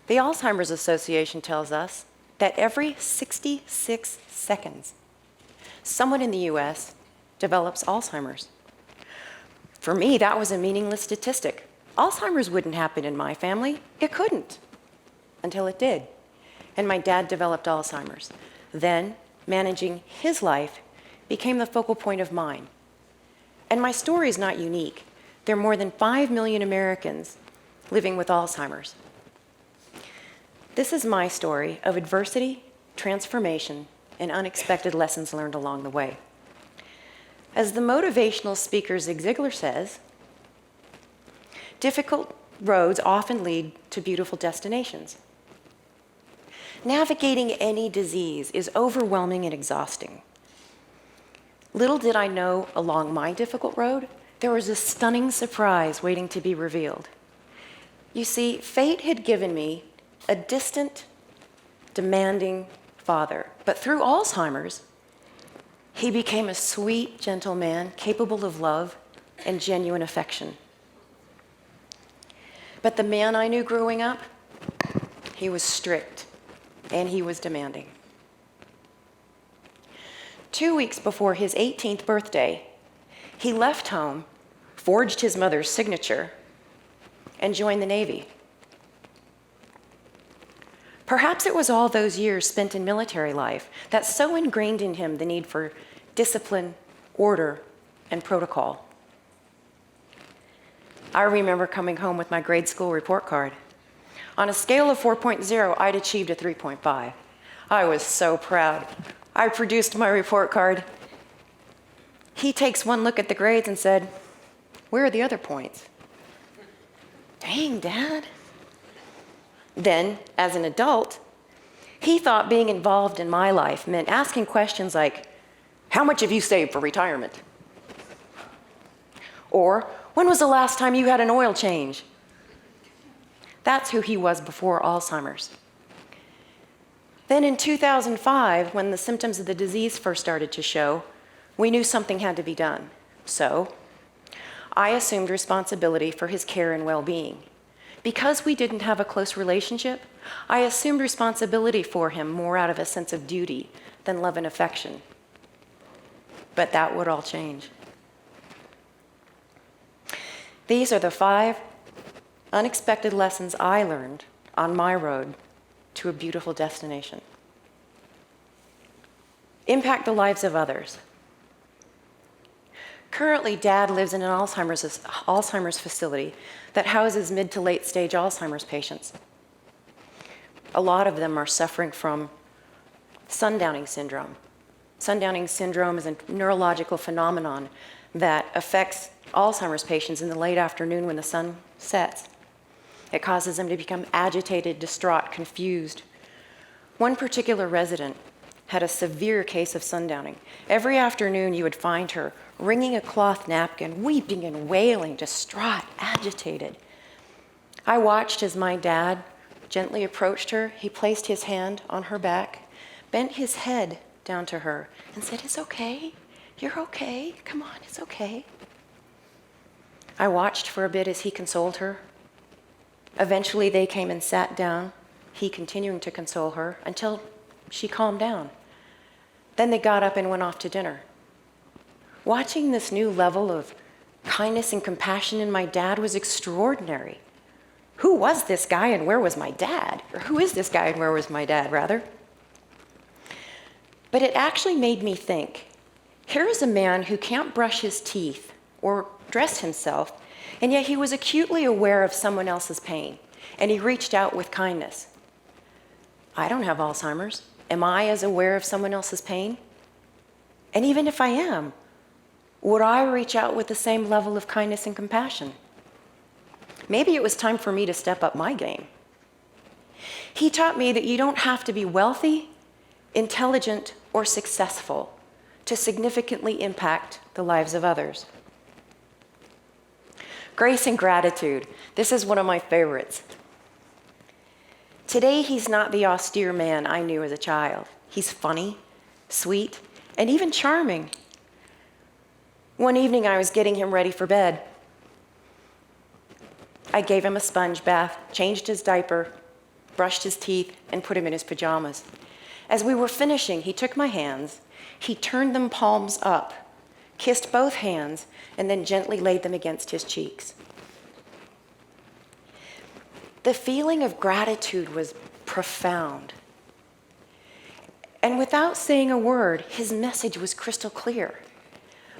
The Alzheimer's Association tells us that every 66 seconds, someone in the US develops Alzheimer's. For me, that was a meaningless statistic. Alzheimer's wouldn't happen in my family. It couldn't, until it did. And my dad developed Alzheimer's. Then, managing his life became the focal point of mine. And my story is not unique. There are more than 5 million Americans living with Alzheimer's. This is my story of adversity, transformation, and unexpected lessons learned along the way. As the motivational speaker Zig Ziglar says, difficult roads often lead to beautiful destinations. Navigating any disease is overwhelming and exhausting. Little did I know along my difficult road, there was a stunning surprise waiting to be revealed. You see, fate had given me a distant, demanding father, but through Alzheimer's, he became a sweet, gentle man, capable of love and genuine affection. But the man I knew growing up, he was strict and he was demanding. 2 weeks before his 18th birthday, he left home, forged his mother's signature, and joined the Navy. Perhaps it was all those years spent in military life that so ingrained in him the need for discipline, order, and protocol. I remember coming home with my grade school report card. On a scale of 4.0, I'd achieved a 3.5. I was so proud. I produced my report card. He takes one look at the grades and said, "Where are the other points?" Dang, Dad. Then, as an adult, he thought being involved in my life meant asking questions like, "How much have you saved for retirement?" Or, "When was the last time you had an oil change?" That's who he was before Alzheimer's. Then in 2005, when the symptoms of the disease first started to show, we knew something had to be done. So, I assumed responsibility for his care and well-being. Because we didn't have a close relationship, I assumed responsibility for him more out of a sense of duty than love and affection. But that would all change. These are the 5 unexpected lessons I learned on my road to a beautiful destination. Impact the lives of others. Currently, Dad lives in an Alzheimer's facility that houses mid to late stage Alzheimer's patients. A lot of them are suffering from sundowning syndrome. Sundowning syndrome is a neurological phenomenon that affects Alzheimer's patients in the late afternoon when the sun sets. It causes them to become agitated, distraught, confused. One particular resident had a severe case of sundowning. Every afternoon you would find her wringing a cloth napkin, weeping and wailing, distraught, agitated. I watched as my dad gently approached her. He placed his hand on her back, bent his head down to her, and said, "It's okay. You're okay. Come on, it's okay." I watched for a bit as he consoled her. Eventually they came and sat down, he continuing to console her until she calmed down. Then they got up and went off to dinner. Watching this new level of kindness and compassion in my dad was extraordinary. Who was this guy and where was my dad? Or who is this guy and where was my dad, rather? But it actually made me think, here is a man who can't brush his teeth or dress himself, and yet he was acutely aware of someone else's pain, and he reached out with kindness. I don't have Alzheimer's. Am I as aware of someone else's pain? And even if I am, would I reach out with the same level of kindness and compassion? Maybe it was time for me to step up my game. He taught me that you don't have to be wealthy, intelligent, or successful to significantly impact the lives of others. Grace and gratitude. This is one of my favorites. Today, he's not the austere man I knew as a child. He's funny, sweet, and even charming. One evening, I was getting him ready for bed. I gave him a sponge bath, changed his diaper, brushed his teeth, and put him in his pajamas. As we were finishing, he took my hands, he turned them palms up, kissed both hands, and then gently laid them against his cheeks. The feeling of gratitude was profound. And without saying a word, his message was crystal clear.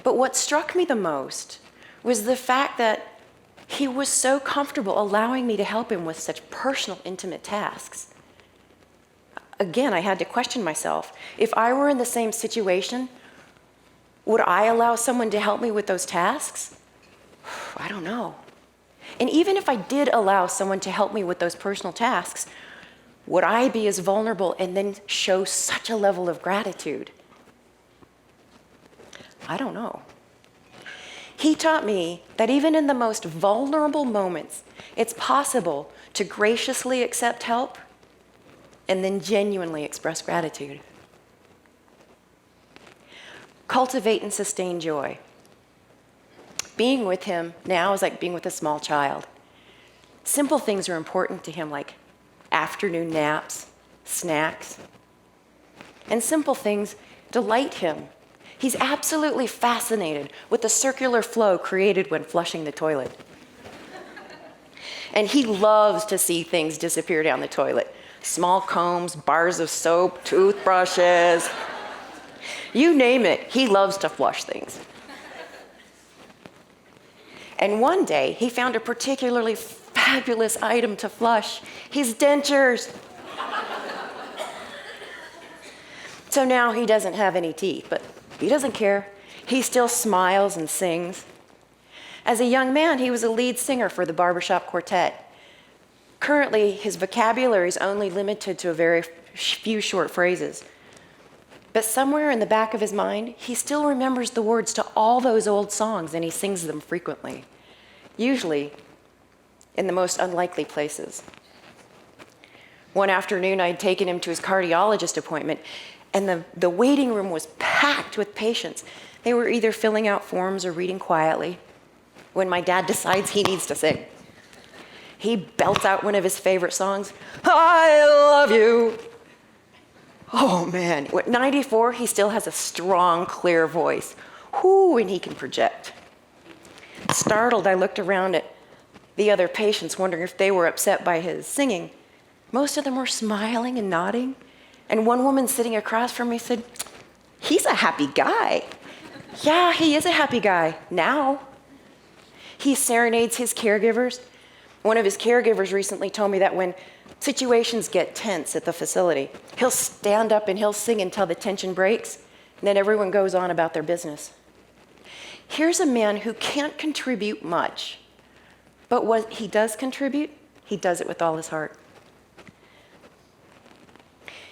But what struck me the most was the fact that he was so comfortable allowing me to help him with such personal, intimate tasks. Again, I had to question myself. If I were in the same situation, would I allow someone to help me with those tasks? I don't know. And even if I did allow someone to help me with those personal tasks, would I be as vulnerable and then show such a level of gratitude? I don't know. He taught me that even in the most vulnerable moments, it's possible to graciously accept help and then genuinely express gratitude. Cultivate and sustain joy. Being with him now is like being with a small child. Simple things are important to him, like afternoon naps, snacks. And simple things delight him. He's absolutely fascinated with the circular flow created when flushing the toilet. And he loves to see things disappear down the toilet. Small combs, bars of soap, toothbrushes. You name it, he loves to flush things. And one day, he found a particularly fabulous item to flush, his dentures. So now he doesn't have any teeth, but he doesn't care. He still smiles and sings. As a young man, he was a lead singer for the barbershop quartet. Currently, his vocabulary is only limited to a very few short phrases. But somewhere in the back of his mind, he still remembers the words to all those old songs, and he sings them frequently, usually in the most unlikely places. One afternoon, I'd taken him to his cardiologist appointment, and the waiting room was packed with patients. They were either filling out forms or reading quietly when my dad decides he needs to sing. He belts out one of his favorite songs, "I love you." Oh man, at 94, he still has a strong, clear voice. Whoo, and he can project. Startled, I looked around at the other patients, wondering if they were upset by his singing. Most of them were smiling and nodding. And one woman sitting across from me said, "He's a happy guy." Yeah, he is a happy guy, now. He serenades his caregivers. One of his caregivers recently told me that when situations get tense at the facility, he'll stand up and he'll sing until the tension breaks, and then everyone goes on about their business. Here's a man who can't contribute much, but what he does contribute, he does it with all his heart.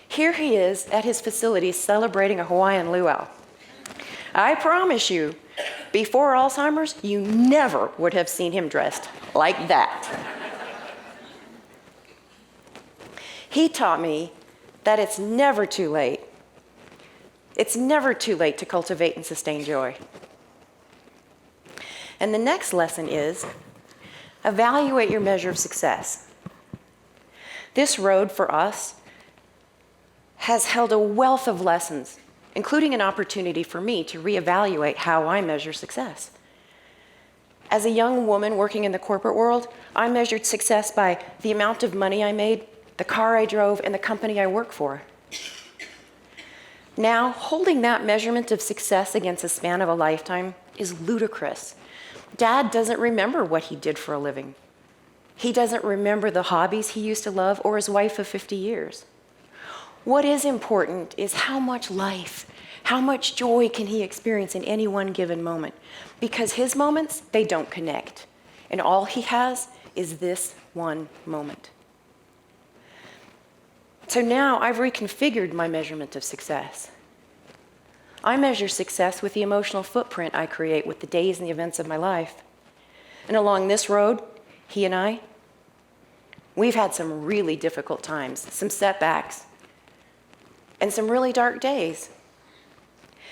Here he is at his facility celebrating a Hawaiian luau. I promise you, before Alzheimer's, you never would have seen him dressed like that. He taught me that it's never too late. It's never too late to cultivate and sustain joy. And the next lesson is, evaluate your measure of success. This road for us has held a wealth of lessons, including an opportunity for me to reevaluate how I measure success. As a young woman working in the corporate world, I measured success by the amount of money I made, the car I drove, and the company I work for. Now, holding that measurement of success against the span of a lifetime is ludicrous. Dad doesn't remember what he did for a living. He doesn't remember the hobbies he used to love or his wife of 50 years. What is important is how much life, how much joy can he experience in any one given moment? Because his moments, they don't connect. And all he has is this one moment. So now I've reconfigured my measurement of success. I measure success with the emotional footprint I create with the days and the events of my life. And along this road, he and I, we've had some really difficult times, some setbacks, and some really dark days.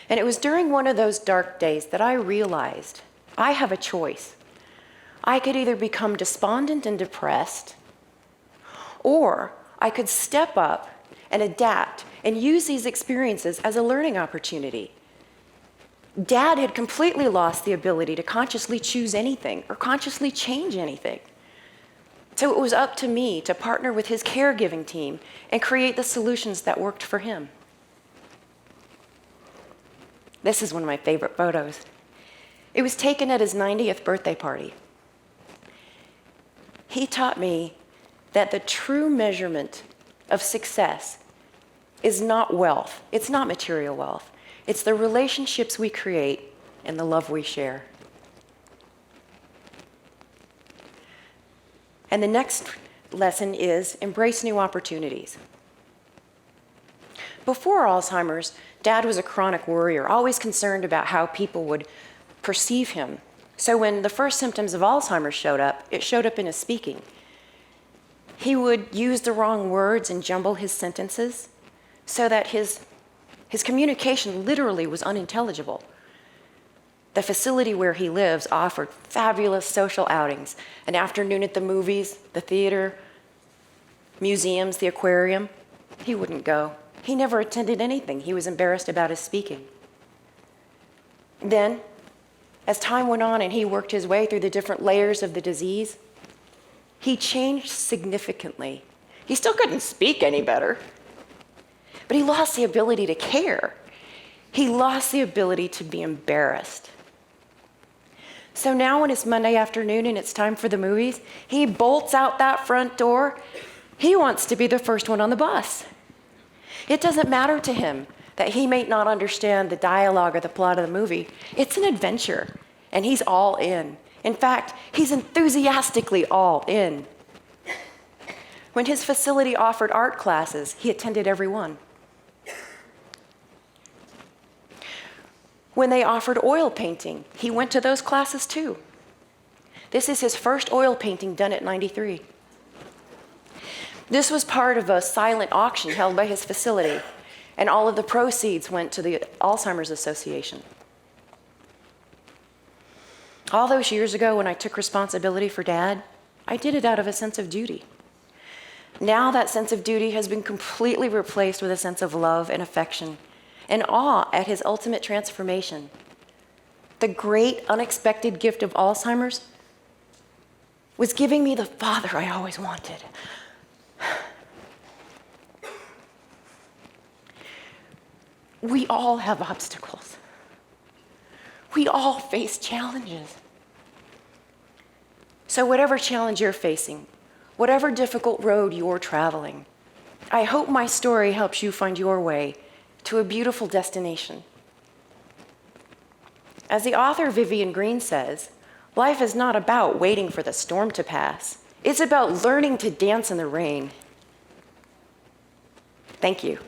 And it was during one of those dark days that I realized I have a choice. I could either become despondent and depressed, or I could step up and adapt and use these experiences as a learning opportunity. Dad had completely lost the ability to consciously choose anything or consciously change anything. So it was up to me to partner with his caregiving team and create the solutions that worked for him. This is one of my favorite photos. It was taken at his 90th birthday party. He taught me that the true measurement of success is not wealth. It's not material wealth. It's the relationships we create and the love we share. And the next lesson is embrace new opportunities. Before Alzheimer's, Dad was a chronic worrier, always concerned about how people would perceive him. So when the first symptoms of Alzheimer's showed up, it showed up in his speaking. He would use the wrong words and jumble his sentences so that his communication literally was unintelligible. The facility where he lives offered fabulous social outings, an afternoon at the movies, the theater, museums, the aquarium. He wouldn't go. He never attended anything. He was embarrassed about his speaking. Then, as time went on and he worked his way through the different layers of the disease, he changed significantly. He still couldn't speak any better, but he lost the ability to care. He lost the ability to be embarrassed. So now when it's Monday afternoon and it's time for the movies, he bolts out that front door. He wants to be the first one on the bus. It doesn't matter to him that he may not understand the dialogue or the plot of the movie. It's an adventure, and he's all in. In fact, he's enthusiastically all in. When his facility offered art classes, he attended every one. When they offered oil painting, he went to those classes too. This is his first oil painting done at 93. This was part of a silent auction held by his facility, and all of the proceeds went to the Alzheimer's Association. All those years ago when I took responsibility for Dad, I did it out of a sense of duty. Now that sense of duty has been completely replaced with a sense of love and affection and awe at his ultimate transformation. The great unexpected gift of Alzheimer's was giving me the father I always wanted. We all have obstacles. We all face challenges. So whatever challenge you're facing, whatever difficult road you're traveling, I hope my story helps you find your way to a beautiful destination. As the author Vivian Green says, life is not about waiting for the storm to pass. It's about learning to dance in the rain. Thank you.